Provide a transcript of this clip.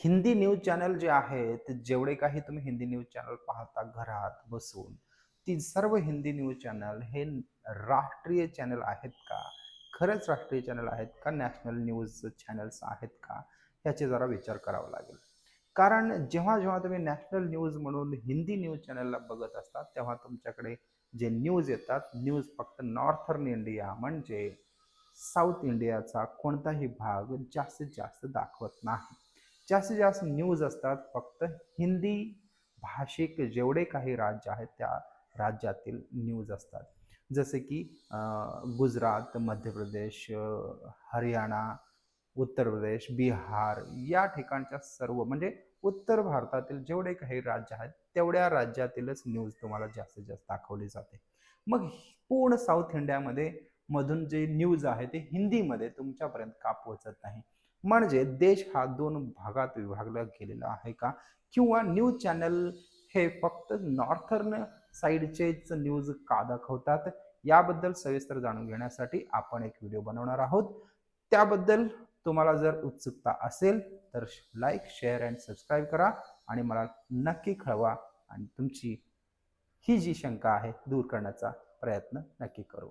Hindi news channel जे आहेत, जेवढे काही तुम्ही हिंदी न्यूज चॅनल पाहता घरात बसून, ती सर्व हिंदी न्यूज चॅनल हे राष्ट्रीय चॅनल आहेत का? खरंच राष्ट्रीय चॅनल आहेत का? नॅशनल न्यूज चॅनल्स आहेत का? याचे जरा विचार करावा लागेल. कारण जेव्हा तुम्ही नॅशनल न्यूज म्हणून हिंदी न्यूज चॅनलला बघत असतात, तेव्हा तुमच्याकडे जे न्यूज येतात, न्यूज फक्त नॉर्थर्न इंडिया म्हणजे साऊथ इंडियाचा कोणताही भाग जास्तीत जास्त दाखवत नाही. जास्तीत जास्त न्यूज असतात फक्त हिंदी भाषिक जेवढे काही राज्य आहेत त्या राज्यातील न्यूज असतात. जसे की गुजरात, मध्य प्रदेश, हरियाणा, उत्तर प्रदेश, बिहार या ठिकाणच्या सर्व म्हणजे उत्तर भारतातील जेवढे काही राज्य आहेत तेवढ्या राज्यातीलच न्यूज तुम्हाला जास्तीत जास्त दाखवली जाते. मग पूर्ण साऊथ इंडियामध्ये मधून जे न्यूज आहे ते हिंदीमध्ये तुमच्यापर्यंत का पोहोचत नाही? म्हणजे देश हा दोन भागात विभागला गेलेला आहे का? किंवा न्यूज चॅनल हे फक्त नॉर्थर्न साईडचेच न्यूज का दाखवतात? याबद्दल सविस्तर जाणून घेण्यासाठी आपण एक व्हिडिओ बनवणार आहोत. त्याबद्दल तुम्हाला जर उत्सुकता असेल तर लाईक, शेअर अँड सबस्क्राईब करा आणि मला नक्की कळवा आणि तुमची ही जी शंका आहे दूर करण्याचा प्रयत्न नक्की करू.